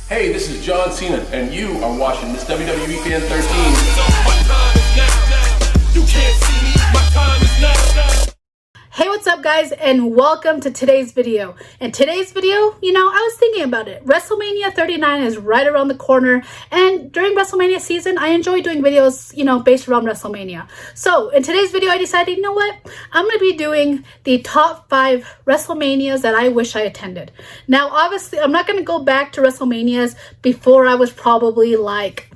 Hey, this is John Cena, and you are watching this WWE Fan 13. Hey, what's up guys, and welcome to today's video. In today's video, I was thinking about it. WrestleMania 39 is right around the corner, and during WrestleMania season, I enjoy doing videos, based around WrestleMania. So in today's video, I decided, I'm going to be doing the top 5 WrestleManias that I wish I attended. Now, obviously, I'm not going to go back to WrestleManias before I was probably like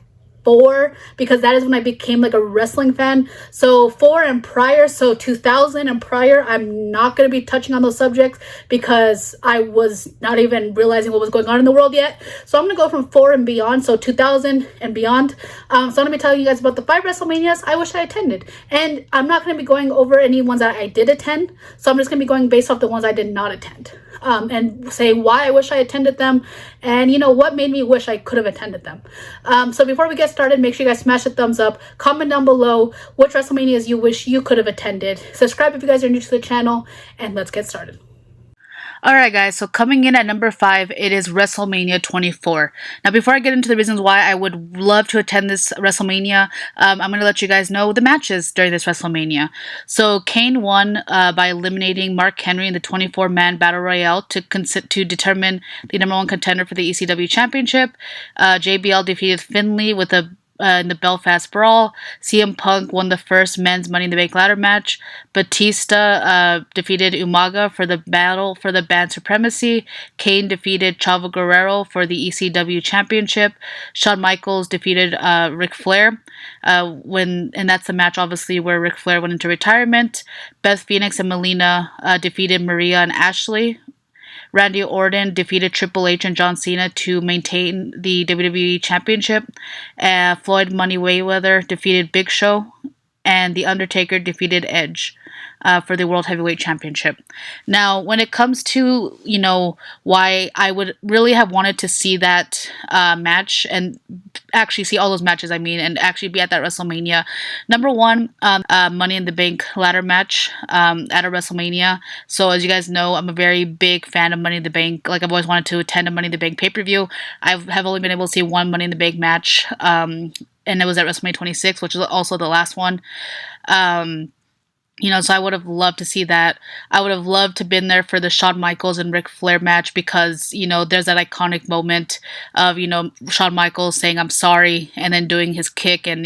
4, because that is when I became like a wrestling fan. So 4 and prior, so 2000 and prior, I'm not going to be touching on those subjects because I was not even realizing what was going on in the world yet. So I'm going to go from 4 and beyond, so 2000 and beyond. So I'm going to be telling you guys about the 5 WrestleManias I wish I attended. And I'm not going to be going over any ones that I did attend. So I'm just going to be going based off the ones I did not attend. And say why I wish I attended them, and what made me wish I could have attended them. So before we get started, make sure you guys smash a thumbs up, comment down below which WrestleManias you wish you could have attended, subscribe if you guys are new to the channel, and let's get started. Alright guys, so coming in at number 5, it is WrestleMania 24. Now before I get into the reasons why I would love to attend this WrestleMania, I'm going to let you guys know the matches during this WrestleMania. So Kane won by eliminating Mark Henry in the 24-man Battle Royale to determine the number 1 contender for the ECW Championship. JBL defeated Finlay with in the Belfast Brawl. CM Punk won the first men's Money in the Bank ladder match. Batista defeated Umaga for the battle for the band supremacy. Kane defeated Chavo Guerrero for the ECW Championship. Shawn Michaels defeated Ric Flair. And that's the match, obviously, where Ric Flair went into retirement. Beth Phoenix and Melina defeated Maria and Ashley. Randy Orton defeated Triple H and John Cena to maintain the WWE Championship. Floyd Money Mayweather defeated Big Show. And The Undertaker defeated Edge for the World Heavyweight Championship. Now, when it comes to, why I would really have wanted to see that match and actually see all those matches, and actually be at that WrestleMania. Number 1, Money in the Bank ladder match at a WrestleMania. So as you guys know, I'm a very big fan of Money in the Bank. Like, I've always wanted to attend a Money in the Bank pay-per-view. I have only been able to see one Money in the Bank match, and it was at WrestleMania 26, which is also the last one. So I would have loved to see that. I would have loved to have been there for the Shawn Michaels and Ric Flair match because, there's that iconic moment of, Shawn Michaels saying, "I'm sorry," and then doing his kick and,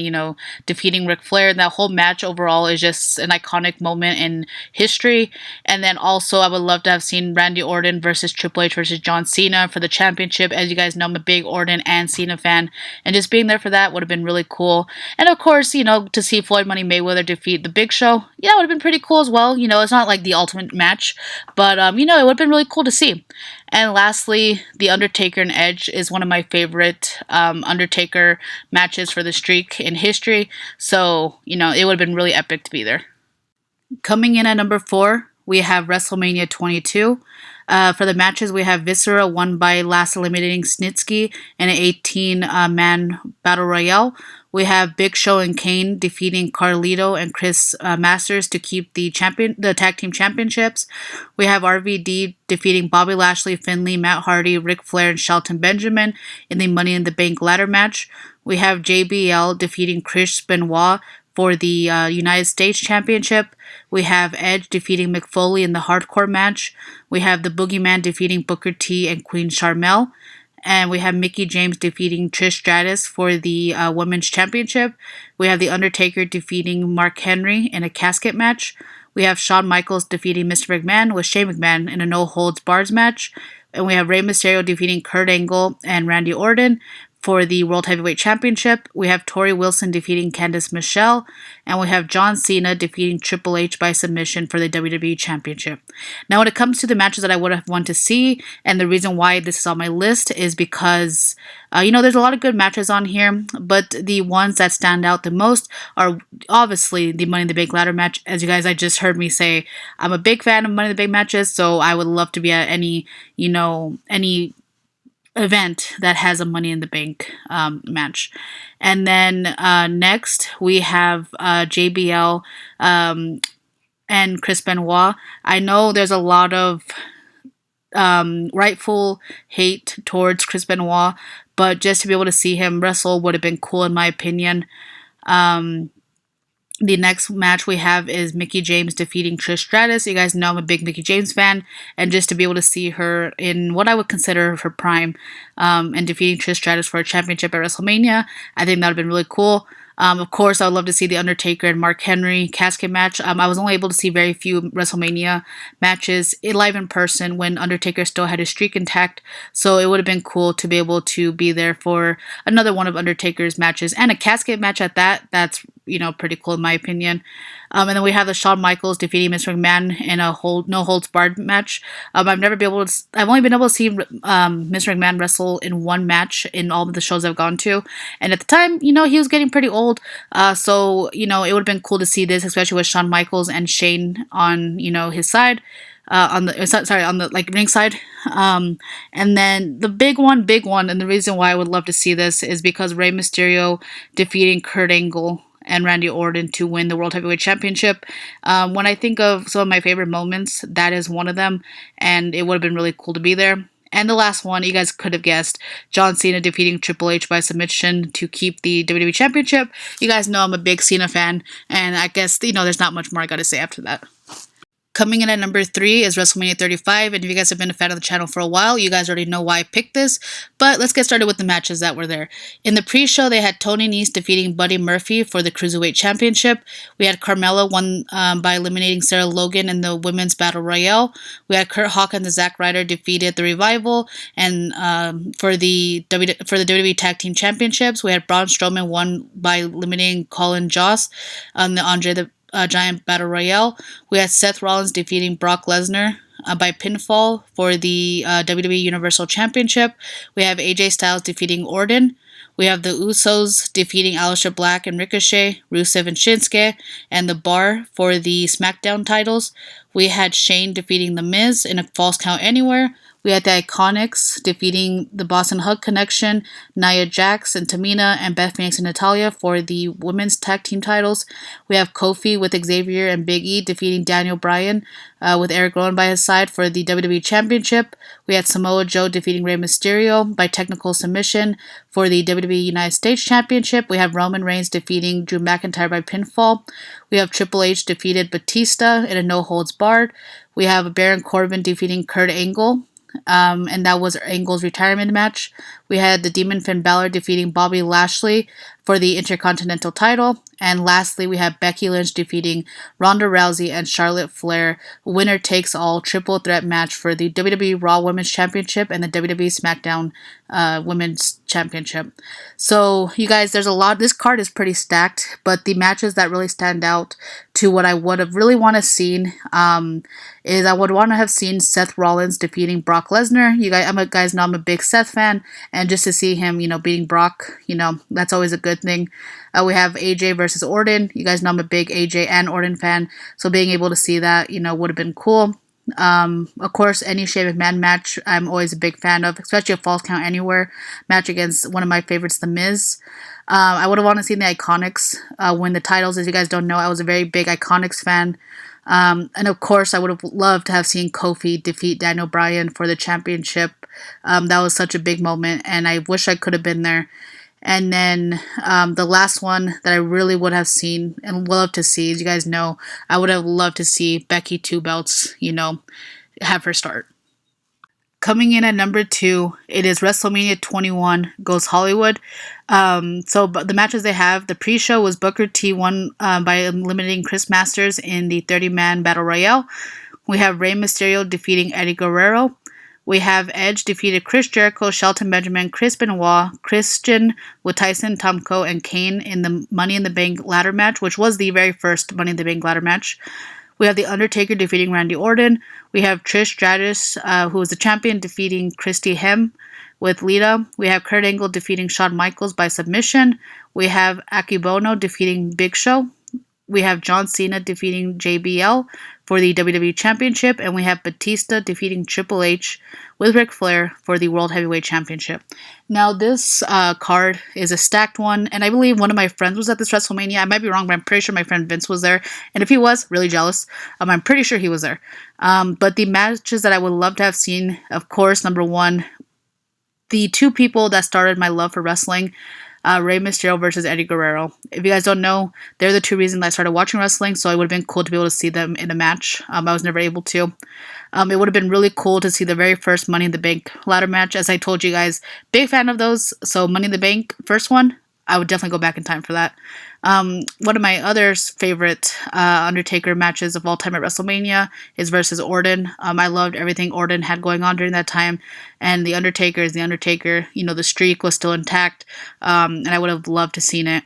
defeating Ric Flair. And that whole match overall is just an iconic moment in history. And then also I would love to have seen Randy Orton versus Triple H versus John Cena for the championship. As you guys know, I'm a big Orton and Cena fan. And just being there for that would have been really cool. And of course, to see Floyd Money Mayweather defeat the Big Show, would have been pretty cool as well. It's not like the ultimate match, but it would have been really cool to see. And lastly, The Undertaker and Edge is one of my favorite Undertaker matches for the streak in history. So, it would have been really epic to be there. Coming in at number 4, we have WrestleMania 22. For the matches, we have Viscera won by last eliminating Snitsky in an 18-man Battle Royale. We have Big Show and Kane defeating Carlito and Chris Masters to keep the tag team championships. We have RVD defeating Bobby Lashley, Finlay, Matt Hardy, Ric Flair, and Shelton Benjamin in the Money in the Bank ladder match. We have JBL defeating Chris Benoit for the United States Championship. We have Edge defeating Mick Foley in the Hardcore match. We have the Boogeyman defeating Booker T and Queen Sharmell. And we have Mickie James defeating Trish Stratus for the Women's Championship. We have The Undertaker defeating Mark Henry in a casket match. We have Shawn Michaels defeating Mr. McMahon with Shane McMahon in a no-holds-barred match. And we have Rey Mysterio defeating Kurt Angle and Randy Orton for the World Heavyweight Championship. We have Tori Wilson defeating Candice Michelle, and we have John Cena defeating Triple H by submission for the WWE Championship. Now, when it comes to the matches that I would have wanted to see, and the reason why this is on my list is because, there's a lot of good matches on here, but the ones that stand out the most are obviously the Money in the Bank ladder match. As you guys, I just heard me say, I'm a big fan of Money in the Bank matches, so I would love to be at any event that has a Money in the Bank match. And then next we have JBL and Chris Benoit. I know there's a lot of rightful hate towards Chris Benoit, but just to be able to see him wrestle would have been cool in my opinion. The next match we have is Mickie James defeating Trish Stratus. You guys know I'm a big Mickie James fan, and just to be able to see her in what I would consider her prime, and defeating Trish Stratus for a championship at WrestleMania, I think that would have been really cool. Of course, I would love to see the Undertaker and Mark Henry casket match. I was only able to see very few WrestleMania matches live in person when Undertaker still had his streak intact, so it would have been cool to be able to be there for another one of Undertaker's matches and a casket match at that. That's pretty cool in my opinion. And then we have the Shawn Michaels defeating Mr. McMahon in a no holds barred match. I've only been able to see Mr. McMahon wrestle in one match in all of the shows I've gone to, and at the time, he was getting pretty old. So it would have been cool to see this, especially with Shawn Michaels and Shane on his side. On the ringside. And then the big one, and the reason why I would love to see this is because Rey Mysterio defeating Kurt Angle and Randy Orton to win the World Heavyweight Championship. When I think of some of my favorite moments, that is one of them, and it would have been really cool to be there. And the last one, you guys could have guessed, John Cena defeating Triple H by submission to keep the WWE Championship. You guys know I'm a big Cena fan, and I guess, there's not much more I gotta say after that. Coming in at number 3 is WrestleMania 35, and if you guys have been a fan of the channel for a while, you guys already know why I picked this, but let's get started with the matches that were there. In the pre-show, they had Tony Nese defeating Buddy Murphy for the Cruiserweight Championship. We had Carmella won by eliminating Sarah Logan in the Women's Battle Royale. We had Kurt Hawkins and Zack Ryder defeated The Revival, and for the WWE Tag Team Championships, we had Braun Strowman won by eliminating Colin Jost on the Andre the Giant Battle Royale. We had Seth Rollins defeating Brock Lesnar by pinfall for the WWE Universal Championship. We have AJ Styles defeating Orton. We have the Usos defeating Aleister Black and Ricochet, Rusev and Shinsuke, and The Bar for the SmackDown titles. We had Shane defeating The Miz in a Falls Count Anywhere. We had the Iconics defeating the Boston Hug Connection, Nia Jax and Tamina, and Beth Phoenix and Natalya for the Women's Tag Team titles. We have Kofi with Xavier and Big E defeating Daniel Bryan with Eric Rowan by his side for the WWE Championship. We had Samoa Joe defeating Rey Mysterio by technical submission for the WWE United States Championship. We have Roman Reigns defeating Drew McIntyre by pinfall. We have Triple H defeated Batista in a no holds barred. We have Baron Corbin defeating Kurt Angle. And that was Angle's retirement match. We had the Demon Finn Balor defeating Bobby Lashley for the Intercontinental title. And lastly, we have Becky Lynch defeating Ronda Rousey and Charlotte Flair, winner takes all triple threat match for the WWE Raw Women's Championship and the WWE SmackDown Women's Championship. So, you guys, there's a lot. This card is pretty stacked, but the matches that really stand out to what I would have really want to seen is I would want to have seen Seth Rollins defeating Brock Lesnar. You guys know I'm a big Seth fan, and just to see him, beating Brock, that's always a good thing. We have AJ versus Orton. You guys know I'm a big AJ and Orton fan, so being able to see that, would have been cool. Of course, any Shane McMahon match I'm always a big fan of, especially a Falls Count Anywhere match against one of my favorites, The Miz. I would have wanted to see the Iconics win the titles. As you guys don't know, I was a very big Iconics fan. And of course, I would have loved to have seen Kofi defeat Daniel Bryan for the championship. That was such a big moment, and I wish I could have been there. And then the last one that I really would have seen and love to see, as you guys know, I would have loved to see Becky Two Belts, have her start. Coming in at number 2, it is WrestleMania 21 Goes Hollywood. So the matches they have, the pre-show was Booker T won by eliminating Chris Masters in the 30-man Battle Royale. We have Rey Mysterio defeating Eddie Guerrero. We have Edge defeated Chris Jericho, Shelton Benjamin, Chris Benoit, Christian with Tyson, Tomko, and Kane in the Money in the Bank ladder match, which was the very first Money in the Bank ladder match. We have The Undertaker defeating Randy Orton. We have Trish Stratus, who was the champion, defeating Christy Hem with Lita. We have Kurt Angle defeating Shawn Michaels by submission. We have Akebono defeating Big Show. We have John Cena defeating JBL for the WWE Championship, and we have Batista defeating Triple H with Ric Flair for the World Heavyweight Championship. Now, this card is a stacked one, and I believe one of my friends was at this WrestleMania. I might be wrong, but I'm pretty sure my friend Vince was there, and if he was, really jealous. I'm pretty sure he was there. But the matches that I would love to have seen, of course, number one, the two people that started my love for wrestling, Rey Mysterio versus Eddie Guerrero. If you guys don't know, they're the two reasons I started watching wrestling, so it would have been cool to be able to see them in a match. I was never able to. It would have been really cool to see the very first Money in the Bank ladder match. As I told you guys, big fan of those, so Money in the Bank, first one, I would definitely go back in time for that. One of my other favorite Undertaker matches of all time at WrestleMania is versus Orton. I loved everything Orton had going on during that time, and the Undertaker is the Undertaker. You know, the streak was still intact, and I would have loved to seen it.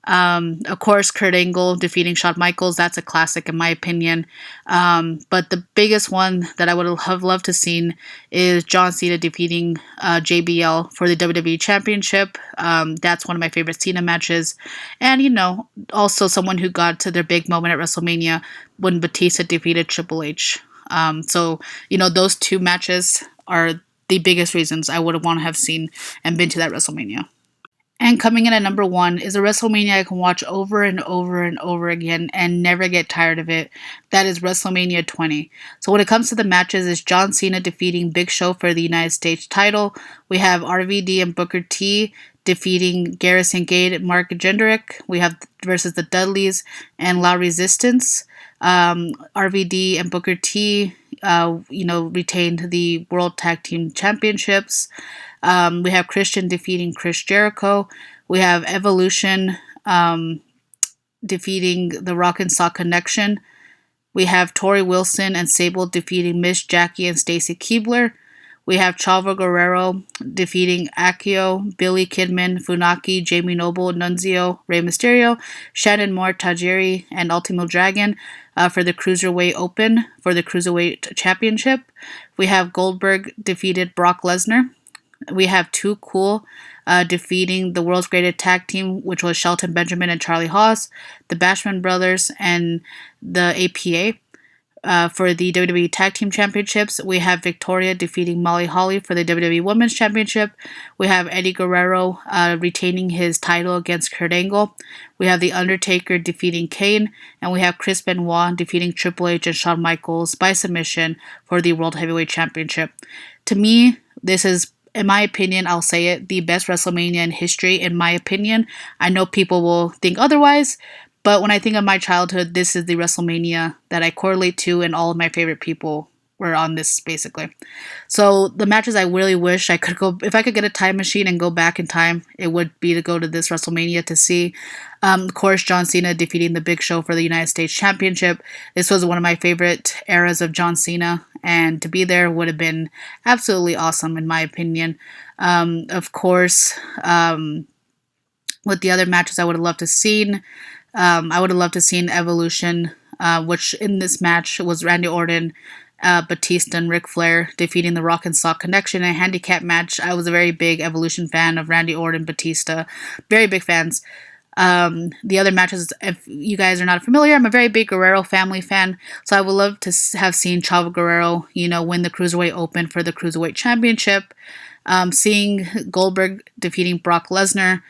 Of course, Kurt Angle defeating Shawn Michaels, that's a classic in my opinion. But the biggest one that I would have loved to seen is John Cena defeating JBL for the WWE Championship. That's one of my favorite Cena matches. And, you know, also someone who got to their big moment at WrestleMania when Batista defeated Triple H. So, you know, those two matches are the biggest reasons I would want to have seen and been to that WrestleMania. And coming in at number one is a WrestleMania I can watch over and over and over again and never get tired of it. That is WrestleMania 20. So when it comes to the matches, it's John Cena defeating Big Show for the United States title. We have RVD and Booker T defeating Garrison Gate and Mark Jindrak. We have versus the Dudleys and La Resistance. RVD and Booker T, retained the World Tag Team Championships. We have Christian defeating Chris Jericho. We have Evolution defeating the Rock and Sock Connection. We have Tori Wilson and Sable defeating Miss Jackie and Stacy Keibler. We have Chavo Guerrero defeating Akio, Billy Kidman, Funaki, Jamie Noble, Nunzio, Rey Mysterio, Shannon Moore, Tajiri, and Ultimo Dragon for the Cruiserweight Open for the Cruiserweight Championship. We have Goldberg defeated Brock Lesnar. We have Too Cool defeating the World's Greatest Tag Team, which was Shelton Benjamin and Charlie Haas, the Bashman Brothers, and the APA. For the WWE Tag Team Championships, we have Victoria defeating Molly Holly for the WWE Women's Championship. We have Eddie Guerrero retaining his title against Kurt Angle. We have The Undertaker defeating Kane. And we have Chris Benoit defeating Triple H and Shawn Michaels by submission for the World Heavyweight Championship. To me, this is, in my opinion, I'll say it, the best WrestleMania in history, in my opinion. I know people will think otherwise, but when I think of my childhood, this is the WrestleMania that I correlate to, and all of my favorite people were on this, basically. So the matches I really wish I could go, if I could get a time machine and go back in time, it would be to go to this WrestleMania to see. Of course, John Cena defeating the Big Show for the United States Championship. This was one of my favorite eras of John Cena, and to be there would have been absolutely awesome, in my opinion. Of course, with the other matches I would have loved to seen, I would have loved to seen Evolution, which in this match was Randy Orton, Batista, and Ric Flair defeating the Rock and Sock Connection in a handicap match. I was a very big Evolution fan of Randy Orton, Batista, very big fans. The other matches, if you guys are not familiar, I'm a very big Guerrero family fan, so I would love to have seen Chavo Guerrero, win the Cruiserweight Open for the Cruiserweight Championship. Seeing Goldberg defeating Brock Lesnar,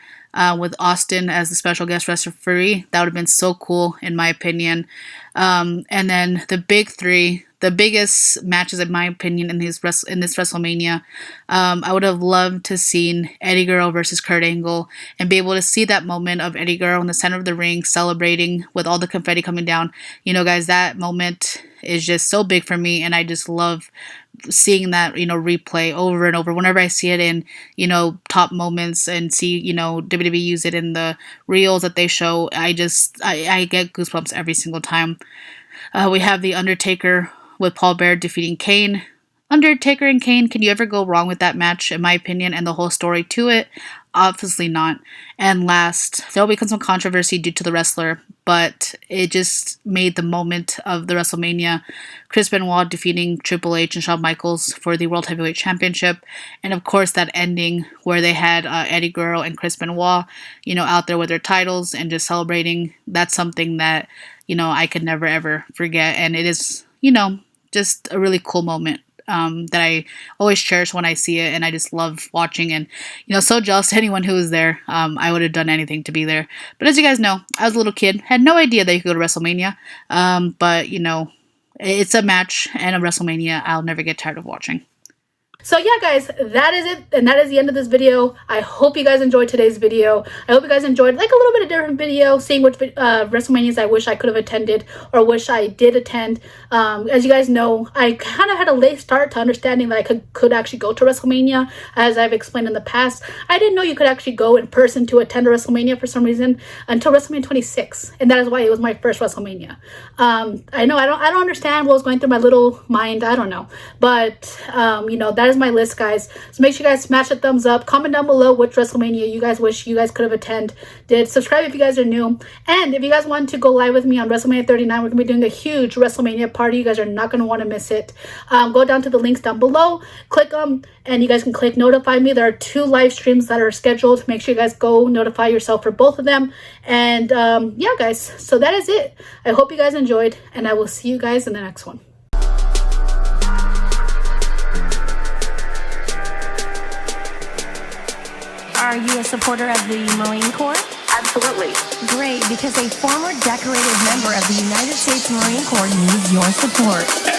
with Austin as the special guest referee. That would have been so cool, in my opinion. And then the big three, the biggest matches, in my opinion, in this WrestleMania, I would have loved to seen Eddie Guerrero versus Kurt Angle and be able to see that moment of Eddie Guerrero in the center of the ring celebrating with all the confetti coming down. Guys, that moment is just so big for me, and I just love seeing that, replay over and over. Whenever I see it in, top moments and see, WWE use it in the reels that they show, I get goosebumps every single time. We have The Undertaker with Paul Bearer defeating Kane. Undertaker and Kane, can you ever go wrong with that match, in my opinion, and the whole story to it? Obviously not. And last, there will become some controversy due to the wrestler, but it just made the moment of the WrestleMania. Chris Benoit defeating Triple H and Shawn Michaels for the World Heavyweight Championship. And of course, that ending where they had Eddie Guerrero and Chris Benoit, out there with their titles and just celebrating. That's something that, I could never, ever forget. And it is, just a really cool moment. That I always cherish when I see it, and I just love watching, and so jealous to anyone who was there. I would have done anything to be there, but as you guys know, I was a little kid, had no idea that you could go to WrestleMania, but it's a match and a WrestleMania I'll never get tired of watching. So yeah, guys, that is it, and that is the end of this video. I hope you guys enjoyed today's video. I hope you guys enjoyed like a little bit of different video, seeing which WrestleManias I wish I could have attended or wish I did attend. As you guys know, I kind of had a late start to understanding that I could actually go to WrestleMania, as I've explained in the past. I didn't know you could actually go in person to attend a WrestleMania for some reason until WrestleMania 26, and that is why it was my first WrestleMania. I know I don't understand what was going through my little mind. I don't know, but that is my list, guys. So make sure you guys smash a thumbs up, comment down below which WrestleMania you guys wish you guys could have attended, subscribe if you guys are new, and if you guys want to go live with me on WrestleMania 39, we're gonna be doing a huge WrestleMania party. You guys are not gonna want to miss it. Go down to the links down below, click them, and you guys can click notify me. There are 2 live streams that are scheduled. Make sure you guys go notify yourself for both of them. And yeah, guys, so that is it. I hope you guys enjoyed, and I will see you guys in the next one. Are you a supporter of the Marine Corps? Absolutely. Great, because a former decorated member of the United States Marine Corps needs your support.